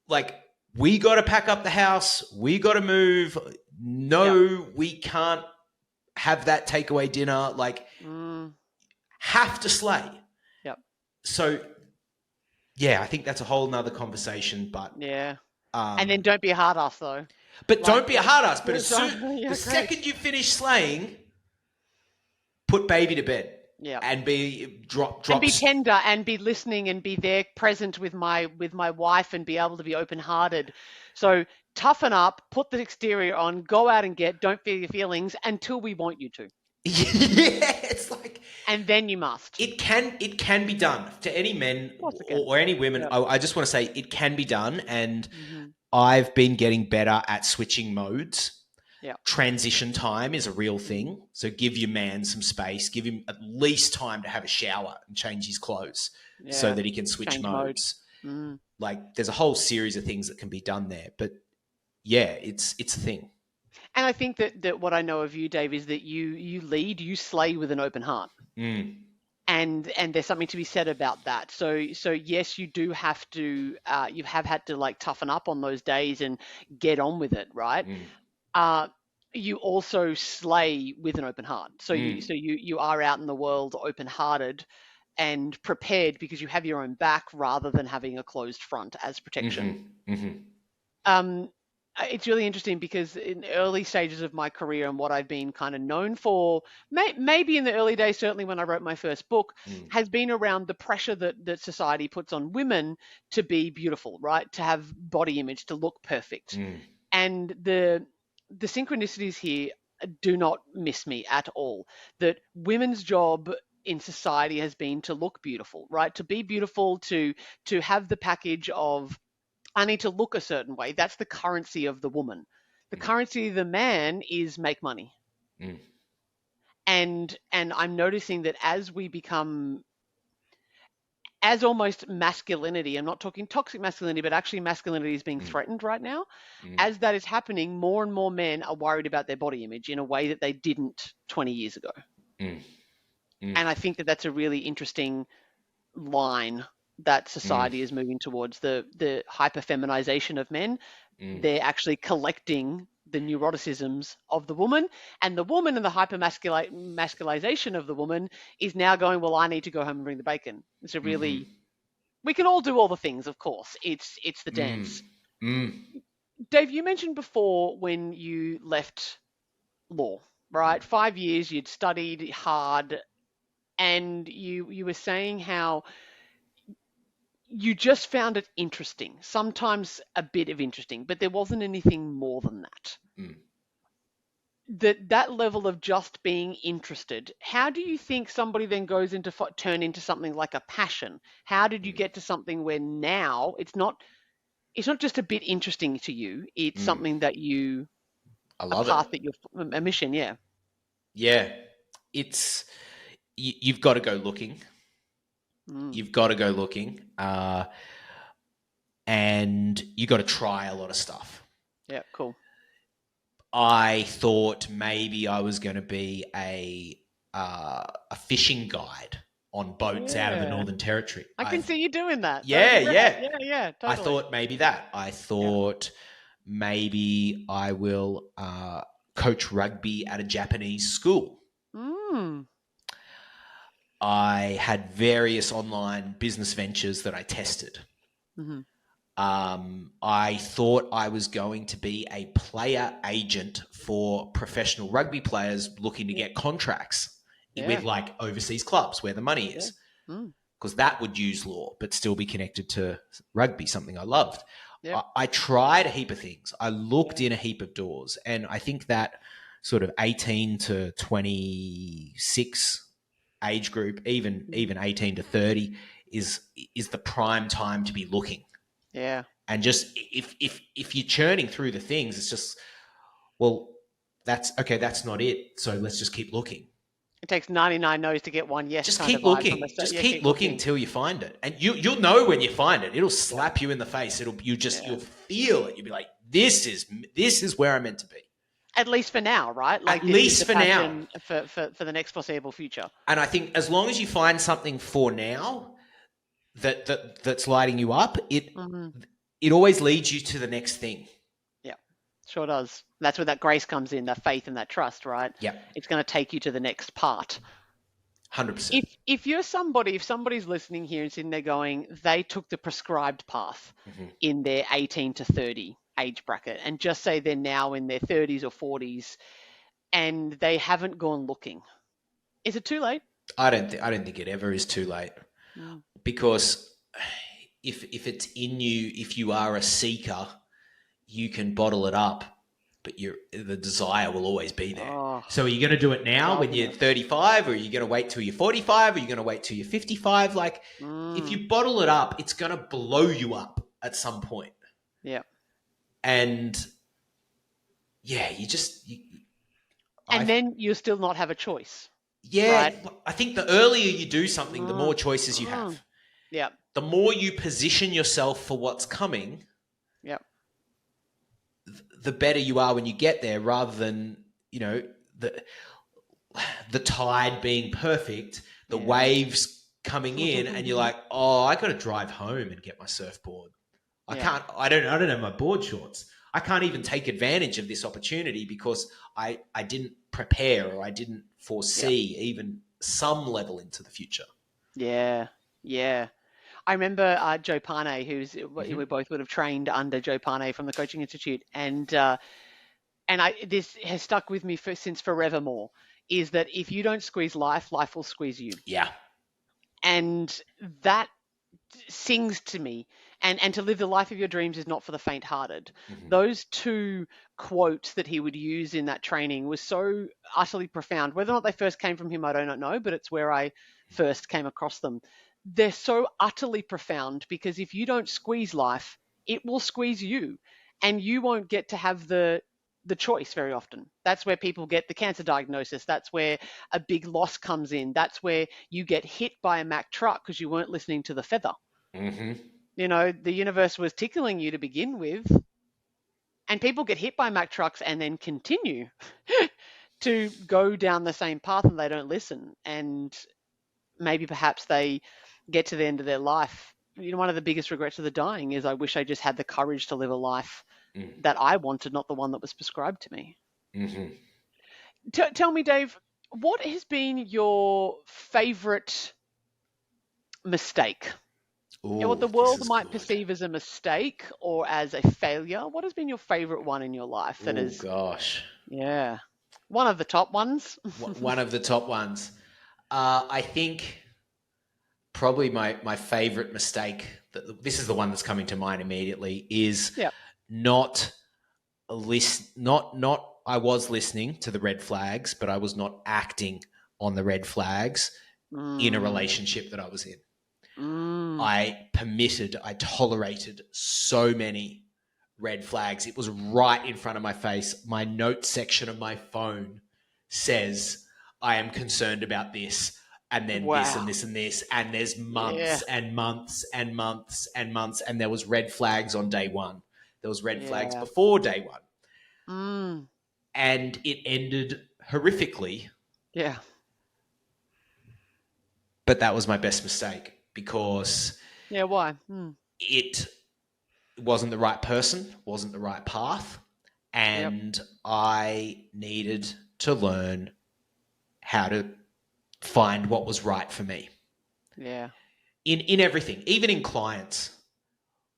like, we got to pack up the house. We got to move. No, we can't have that takeaway dinner. Like, have to slay. Yep. So, yeah, I think that's a whole nother conversation. But yeah, and then don't be a hard ass though. But don't be a hard ass. But the second you finish slaying, put baby to bed. Yeah, and be drop and be tender and be listening and be there present with my wife and be able to be open-hearted. So toughen up, put the exterior on, go out and don't feel your feelings until we want you to. Yeah, it's like, and then you must. It can be done to any men or any women. Yep. I just want to say it can be done, and I've been getting better at switching modes. Yeah. Transition time is a real thing. So give your man some space. Give him at least time to have a shower and change his clothes so that he can switch modes. Like, there's a whole series of things that can be done there. But yeah, it's a thing. And I think that what I know of you, Dave, is that you lead, you slay with an open heart. And there's something to be said about that. So yes, you do have to, you have had to like toughen up on those days and get on with it, right? You also slay with an open heart. So you are out in the world open-hearted and prepared because you have your own back rather than having a closed front as protection. It's really interesting because in early stages of my career and what I've been kind of known for, maybe in the early days, certainly when I wrote my first book, has been around the pressure that society puts on women to be beautiful, right? To have body image, to look perfect. And the synchronicities here do not miss me at all. That women's job in society has been to look beautiful, right? To be beautiful, to have the package of, I need to look a certain way. That's the currency of the woman. The currency of the man is make money. And I'm noticing that as we become, as almost masculinity, I'm not talking toxic masculinity, but actually masculinity is being threatened right now. As that is happening, more and more men are worried about their body image in a way that they didn't 20 years ago. And I think that that's a really interesting line that society is moving towards, the hyper-feminization of men. They're actually collecting the neuroticisms of the woman, and the woman and the hyper-masculization of the woman is now going, well, I need to go home and bring the bacon. It's a really, we can all do all the things, of course. It's the dance. Dave, you mentioned before when you left law, right? 5 years, you'd studied hard, and you were saying how you just found it interesting, sometimes a bit of interesting, but there wasn't anything more than that. That level of just being interested, how do you think somebody then goes into turn into something like a passion? How did you get to something where now it's not just a bit interesting to you, it's something that you, I love a path it. that you're, a mission, yeah. It's, you've got to go looking. You've got to go looking, and you got to try a lot of stuff. Yeah, cool. I thought maybe I was going to be a fishing guide on boats out of the Northern Territory. I can see you doing that. Yeah, Yeah, totally. I thought maybe that. I thought maybe I will coach rugby at a Japanese school. I had various online business ventures that I tested. I thought I was going to be a player agent for professional rugby players looking to get contracts with like overseas clubs where the money is, because that would use law but still be connected to rugby, something I loved. I tried a heap of things. I looked in a heap of doors, and I think that sort of 18 to 26 age group, even 18 to 30 is the prime time to be looking. Yeah. And just if you're churning through the things, it's just, well, that's not it. So let's just keep looking. It takes 99 no's to get one yes. Just kind keep of looking. Just keep looking till you find it, and you'll know when you find it. It'll slap you in the face. You'll feel it. You'll be like, this is where I'm meant to be. At least for now, right? Like at least for now, for the next foreseeable future. And I think as long as you find something for now that's lighting you up, it always leads you to the next thing. Yeah, sure does. That's where that grace comes in, that faith and that trust, right? Yeah. It's going to take you to the next part. 100%. If somebody's listening here and sitting there going, they took the prescribed path in their 18 to 30 age bracket, and just say they're now in their 30s or 40s and they haven't gone looking, is it too late? I don't think it ever is too late. Because if it's in you, if you are a seeker, you can bottle it up, but the desire will always be there. So are you going to do it now when you're 35, or are you going to wait till you're 45, or are you going to wait till you're 55? Like, if you bottle it up, it's going to blow you up at some point. Yeah. And yeah, then you'll still not have a choice. Yeah, right? I think the earlier you do something, the more choices you have. Yeah. The more you position yourself for what's coming, the better you are when you get there, rather than, the tide being perfect, the waves coming in, and you're like, oh, I got to drive home and get my surfboard. I don't have my board shorts. I can't even take advantage of this opportunity because I didn't prepare, or I didn't foresee even some level into the future. Yeah. I remember Joe Pane, we both would have trained under Joe Pane from the Coaching Institute, and this has stuck with me since forevermore, is that if you don't squeeze life, life will squeeze you. Yeah. And that sings to me. And to live the life of your dreams is not for the faint-hearted. Those two quotes that he would use in that training was so utterly profound. Whether or not they first came from him, I do not know, but it's where I first came across them. They're so utterly profound, because if you don't squeeze life, it will squeeze you, and you won't get to have the choice very often. That's where people get the cancer diagnosis. That's where a big loss comes in. That's where you get hit by a Mack truck because you weren't listening to the feather. The universe was tickling you to begin with, and people get hit by Mack trucks and then continue to go down the same path, and they don't listen. And maybe perhaps they get to the end of their life. One of the biggest regrets of the dying is, I wish I just had the courage to live a life that I wanted, not the one that was prescribed to me. Tell me, Dave, what has been your favorite mistake? What the world might perceive as a mistake or as a failure. What has been your favorite one in your life? Yeah. One of the top ones. One of the top ones. I think probably my favorite mistake, this is the one that's coming to mind immediately, is not I was listening to the red flags, but I was not acting on the red flags in a relationship that I was in. I tolerated so many red flags. It was right in front of my face. My notes section of my phone says, I am concerned about this. and then this and Wow. this and this, and there's Yeah. months and months and months and months, and there was red flags on day one. There was red flags Yeah. before day one, Mm. and it ended horrifically. Yeah. But that was my best mistake because Yeah. Why? it wasn't the right person, wasn't the right path, Yep. and I needed to learn how to find what was right for me Yeah. in everything, even in clients.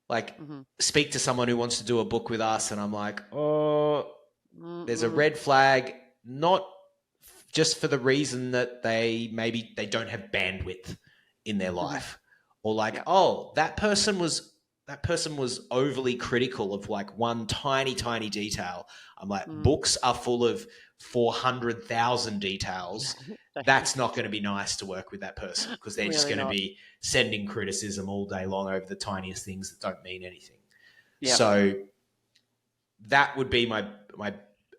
Like, Mm-hmm. speak to someone who wants to do a book with us, and I'm like, oh, there's a Mm-mm. red flag, not just for the reason that maybe they don't have bandwidth in their life, or like, Yep. oh, that person was overly critical of like one tiny detail. I'm like, books are full of 400,000 details. That's not going to be nice to work with that person, because they're just Really going to not. be sending criticism all day long over the tiniest things that don't mean anything. Yep. So that would be my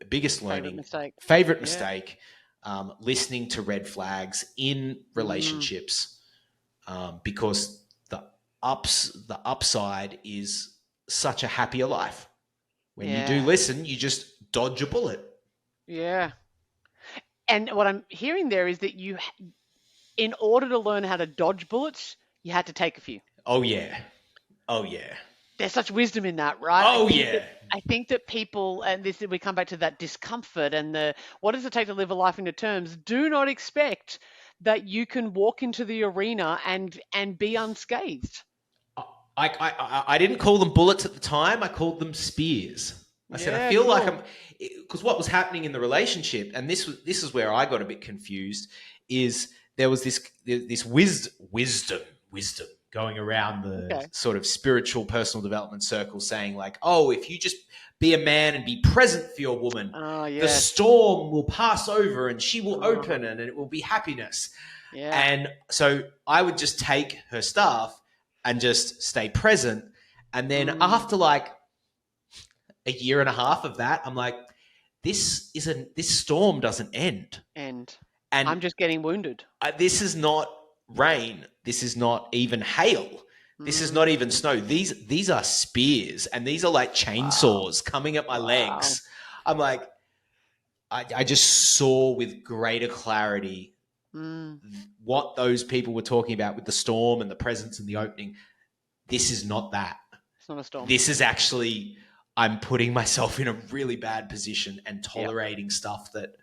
biggest favorite mistake, listening to red flags in relationships, because the upside is such a happier life. When you do listen, you just dodge a bullet. Yeah. And what I'm hearing there is that in order to learn how to dodge bullets, you had to take a few. Oh yeah. There's such wisdom in that, right? Oh yeah. I think that people, and this we come back to that discomfort and the what does it take to live a life into terms. Do not expect that you can walk into the arena and be unscathed. I didn't call them bullets at the time. I called them spears. I said, I feel cool. like because what was happening in the relationship, and this is where I got a bit confused, is there was this wisdom going around the sort of spiritual personal development circle, saying like, oh, if you just be a man and be present for your woman, the storm will pass over and she will open and it will be happiness. Yeah. And so I would just take her stuff and just stay present. And then after like a year and a half of that, I'm like, this storm doesn't end. And I'm just getting wounded. This is not rain. This is not even hail. This is not even snow. These are spears, and these are like chainsaws coming at my legs. I'm like, I just saw with greater clarity what those people were talking about with the storm and the presence and the opening. This is not that. It's not a storm. This is actually, I'm putting myself in a really bad position and tolerating stuff that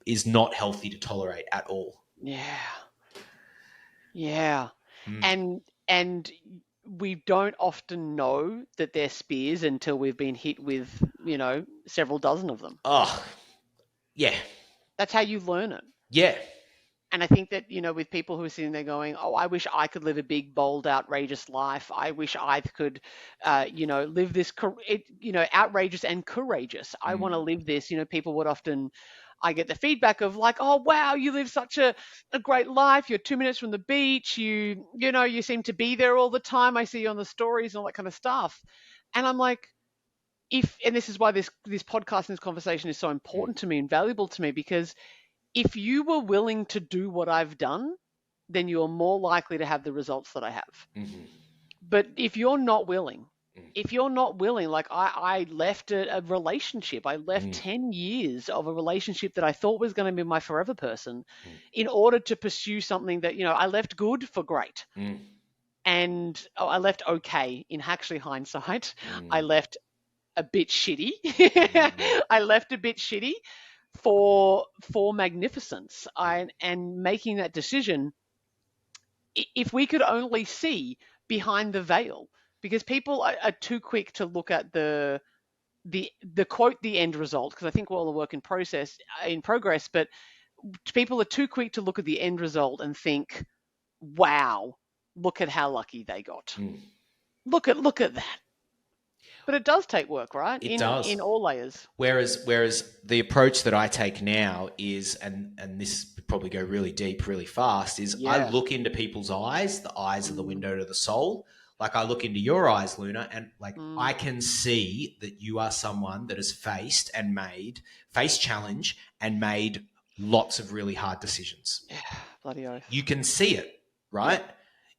is not healthy to tolerate at all. Yeah. And we don't often know that they're spears until we've been hit with, several dozen of them. Oh, yeah. That's how you learn it. Yeah. And I think that, with people who are sitting there going, oh, I wish I could live a big, bold, outrageous life. I wish I could, live this, outrageous and courageous. I want to live this. People would often, I get the feedback of like, oh, wow, you live such a great life. You're 2 minutes from the beach. You seem to be there all the time. I see you on the stories and all that kind of stuff. And I'm like, and this is why this podcast and this conversation is so important to me and valuable to me, because if you were willing to do what I've done, then you're more likely to have the results that I have. But if you're not willing, like I left a relationship, I left 10 years of a relationship that I thought was going to be my forever person in order to pursue something that, I left good for great. And I left okay in actually hindsight. I left a bit shitty. I left a bit shitty for magnificence. And making that decision, if we could only see behind the veil, because people are too quick to look at the quote, the end result, because I think we're all a work in progress, but people are too quick to look at the end result and think, wow, look at how lucky they got. Look at that. But it does take work, right? It does. In all layers. Whereas the approach that I take now is, and this would probably go really deep, really fast, is I look into people's eyes. The eyes are the window to the soul. Like I look into your eyes, Luna, and like I can see that you are someone that has faced challenge and made lots of really hard decisions. Yeah, bloody oath. You can see it, right?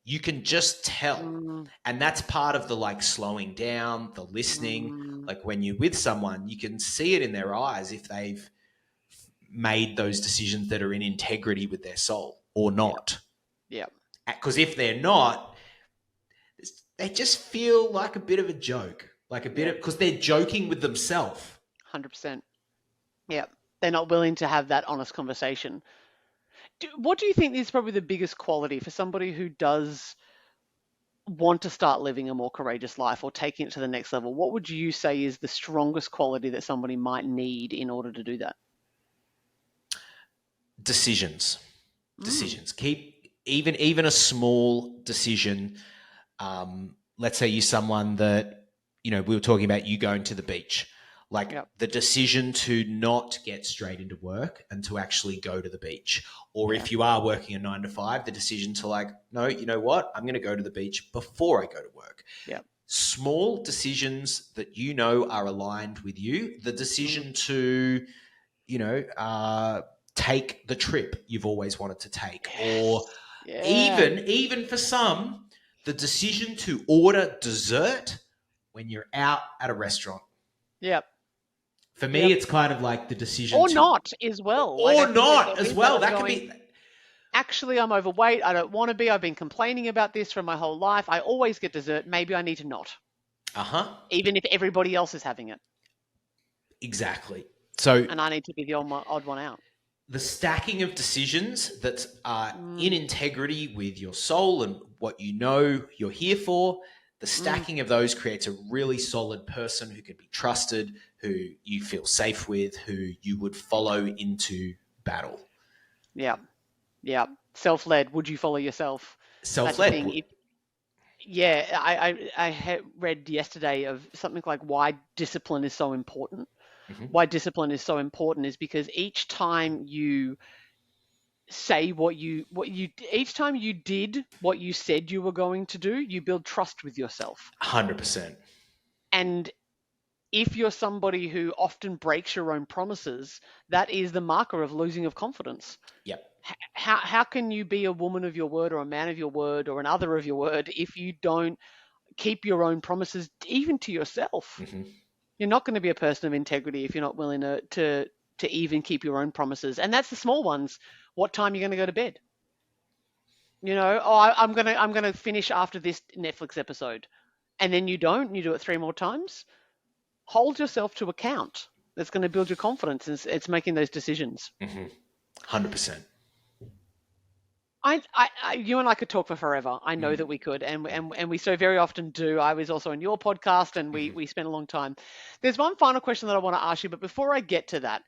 You can just tell. And that's part of the like slowing down, the listening. Like when you're with someone, you can see it in their eyes if they've made those decisions that are in integrity with their soul or not. Yeah. Because if they're not, they just feel like a bit of a joke, like a bit of, because they're joking with themselves. 100%. Yeah. They're not willing to have that honest conversation. What do you think is probably the biggest quality for somebody who does want to start living a more courageous life or taking it to the next level? What would you say is the strongest quality that somebody might need in order to do that? Decisions. Keep even a small decision. Let's say you're someone that, we were talking about you going to the beach. Like the decision to not get straight into work and to actually go to the beach. Or if you are working a 9 to 5, the decision to like, no, you know what? I'm going to go to the beach before I go to work. Yeah. Small decisions that are aligned with you. The decision to, take the trip you've always wanted to take. Or even for some, the decision to order dessert when you're out at a restaurant. Yep. For me, it's kind of like the decision or not as well. Or not as well. That could be... Actually, I'm overweight. I don't want to be. I've been complaining about this for my whole life. I always get dessert. Maybe I need to not. Even if everybody else is having it. Exactly. And I need to be the odd one out. The stacking of decisions that are in integrity with your soul and what you're here for, the stacking of those creates a really solid person who can be trusted, who you feel safe with, who you would follow into battle. Yeah. Yeah. Self-led. Would you follow yourself? Self-led. I had read yesterday of something like why discipline is so important. Why discipline is so important is because each time you say each time you did what you said you were going to do, you build trust with yourself. 100%. And if you're somebody who often breaks your own promises, that is the marker of losing of confidence. Yep. How can you be a woman of your word or a man of your word or an other of your word if you don't keep your own promises even to yourself? You're not going to be a person of integrity if you're not willing to even keep your own promises. And that's the small ones. What time are you going to go to bed? I'm going to finish after this Netflix episode. And then you don't, and you do it 3 more times. Hold yourself to account. That's going to build your confidence. It's making those decisions. 100%. You and I could talk for forever. I know that we could, and we so very often do. I was also on your podcast, and we spent a long time. There's one final question that I want to ask you, but before I get to that,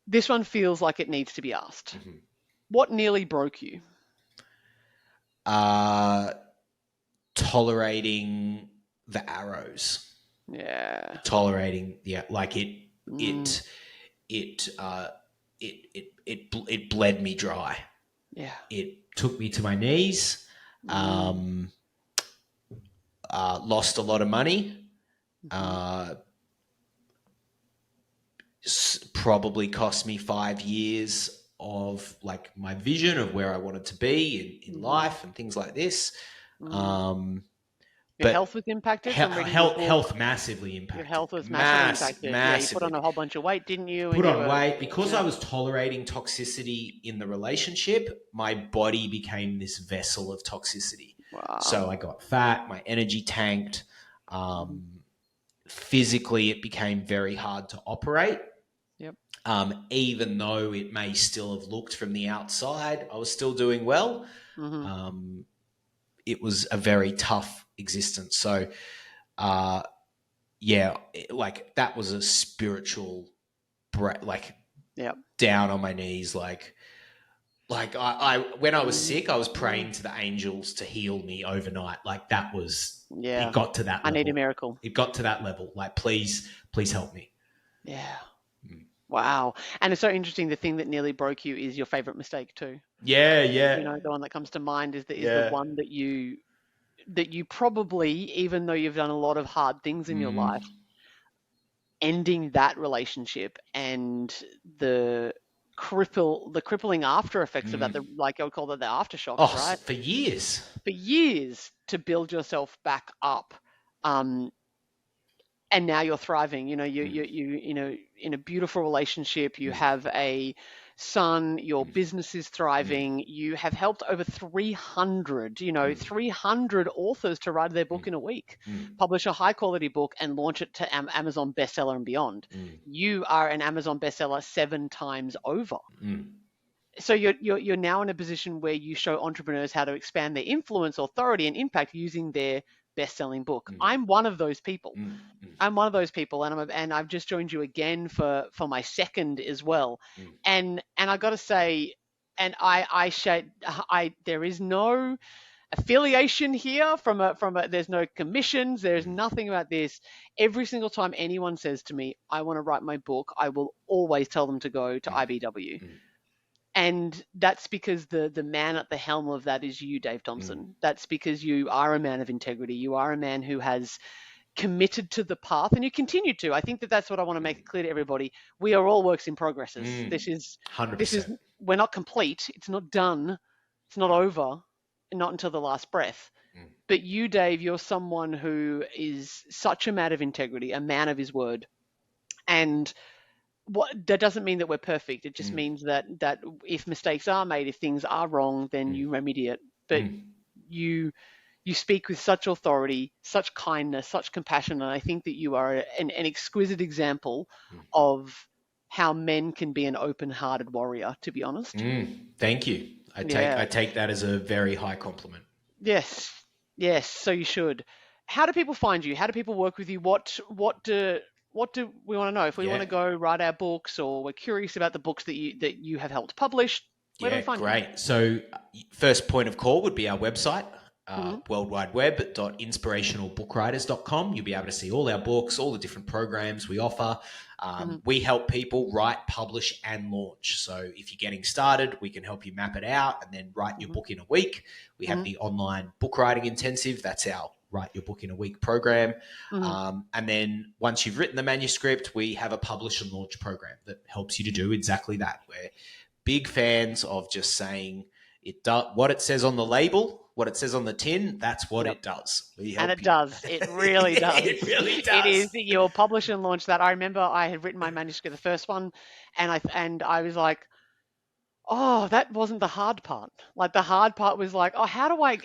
this one feels like it needs to be asked. What nearly broke you? Tolerating the arrows. Yeah. Tolerating, like it bled me dry. Yeah. It took me to my knees. Lost a lot of money. Probably cost me 5 years of like my vision of where I wanted to be in life and things like this. Your health was impacted? Health massively impacted. Your health was massively impacted. Yeah, you put on a whole bunch of weight, didn't you? Put on weight. Because I was tolerating toxicity in the relationship, my body became this vessel of toxicity. Wow. So I got fat, my energy tanked. Physically, it became very hard to operate. Yep. Even though it may still have looked from the outside, I was still doing well. It was a very tough existence. So, like that was a spiritual, down on my knees. Like I when I was sick, I was praying to the angels to heal me overnight. Like that was, it got to that level. I need a miracle. It got to that level. Like, please help me. Yeah. Wow. And it's so interesting. The thing that nearly broke you is your favorite mistake too. Yeah. The one that comes to mind is the one that you probably, even though you've done a lot of hard things in your life, ending that relationship and the crippling after effects of that, like I would call that the aftershocks, Oh, right? for years. For years to build yourself back up. And now you're thriving. You know, in a beautiful relationship, you have a son, your business is thriving, you have helped over 300 authors to write their book in a week, publish a high quality book and launch it to Amazon bestseller and beyond. You are an Amazon bestseller 7 times over. So you're now in a position where you show entrepreneurs how to expand their influence, authority, and impact using their best-selling book. I'm one of those people. I'm one of those people, and I've just joined you again for my second as well. And I got to say, and there is no affiliation here from a there's no commissions, there's nothing about this. Every single time anyone says to me, I want to write my book, I will always tell them to go to IBW. And that's because the man at the helm of that is you, Dave Thompson. That's because you are a man of integrity. You are a man who has committed to the path, and you continue to. I think that's what I want to make it clear to everybody. We are all works in progresses. This is 100%. We're not complete. It's not done. It's not over. Not until the last breath. But you, Dave, you're someone who is such a man of integrity, a man of his word, and that doesn't mean that we're perfect. It just means that if mistakes are made, if things are wrong, then you remedy it. But you speak with such authority, such kindness, such compassion, and I think that you are an exquisite example of how men can be an open-hearted warrior, to be honest. Thank you. I take that as a very high compliment. Yes, so you should. How do people find you? How do people work with you? What do we want to know? If we want to go write our books, or we're curious about the books that you have helped publish, where do we find you? Great. So first point of call would be our website, worldwideweb.inspirationalbookwriters.com. You'll be able to see all our books, all the different programs we offer. We help people write, publish, and launch. So if you're getting started, we can help you map it out and then write your book in a week. We have the online book writing intensive. That's our Write Your Book in a Week program. And then once you've written the manuscript, we have a publish and launch program that helps you to do exactly that. We're big fans of just saying what it says on the label, what it says on the tin, that's what it does. Does. It really does. It really does. It is. You'll publish and launch that. I remember I had written my manuscript, the first one, and I was like, oh, that wasn't the hard part. Like, the hard part was like, oh, how do I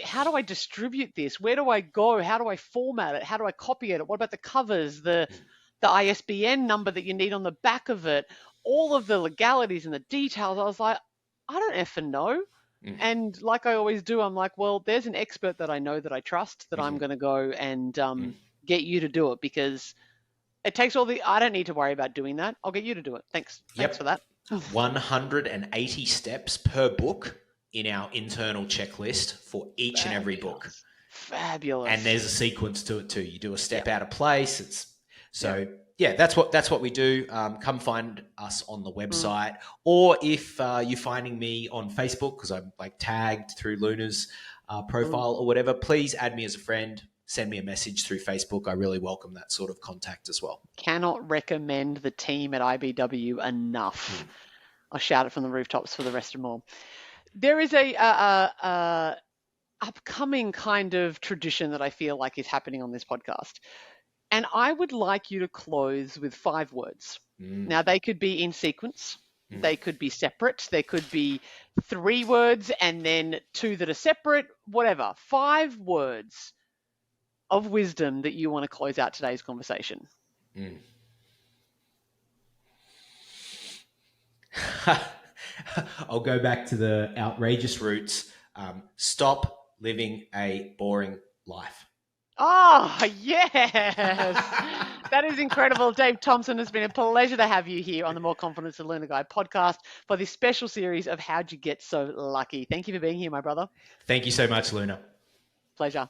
distribute this? Where do I go? How do I format it? How do I copy it? What about the covers, the ISBN number that you need on the back of it, all of the legalities and the details? I was like, I don't effing know. And like I always do, I'm like, well, there's an expert that I know, that I trust, that I'm going to go and get you to do it, because it takes I don't need to worry about doing that. I'll get you to do it. Thanks for that. 180 steps per book in our internal checklist for each and every book. Fabulous. And there's a sequence to it too. You do a step out of place. That's what we do. Come find us on the website, or if you're finding me on Facebook, because I'm like tagged through Luna's profile or whatever, please add me as a friend. Send me a message through Facebook. I really welcome that sort of contact as well. Cannot recommend the team at IBW enough. I'll shout it from the rooftops for the rest of more. There is a upcoming kind of tradition that I feel like is happening on this podcast. And I would like you to close with 5 words. Now, they could be in sequence. They could be separate. They could be 3 words and then 2 that are separate, whatever. 5 words of wisdom that you want to close out today's conversation. I'll go back to the outrageous roots. Stop living a boring life. Oh, yes. That is incredible. Dave Thompson, it's been a pleasure to have you here on the More Confidence of Luna Guy podcast for this special series of How'd You Get So Lucky. Thank you for being here, my brother. Thank you so much, Luna. Pleasure.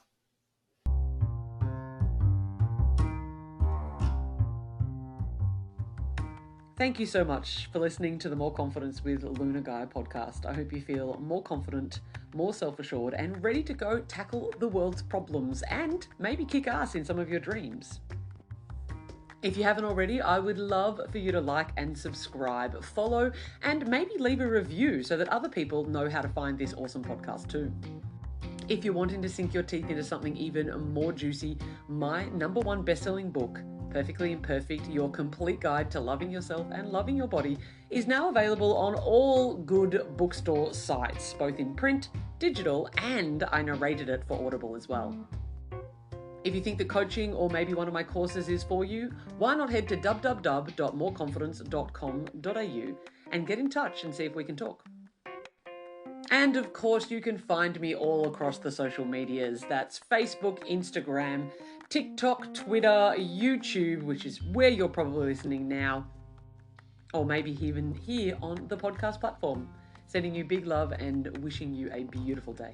Thank you so much for listening to the More Confidence with Luna Guy podcast. I hope you feel more confident, more self-assured, and ready to go tackle the world's problems and maybe kick ass in some of your dreams. If you haven't already, I would love for you to like and subscribe, follow, and maybe leave a review so that other people know how to find this awesome podcast too. If you're wanting to sink your teeth into something even more juicy, my #1 best-selling book, Perfectly Imperfect, Your Complete Guide to Loving Yourself and Loving Your Body, is now available on all good bookstore sites, both in print, digital, and I narrated it for Audible as well. If you think that coaching or maybe one of my courses is for you, why not head to www.moreconfidence.com.au and get in touch and see if we can talk. And of course, you can find me all across the social medias. That's Facebook, Instagram, TikTok, Twitter, YouTube, which is where you're probably listening now, or maybe even here on the podcast platform. Sending you big love and wishing you a beautiful day.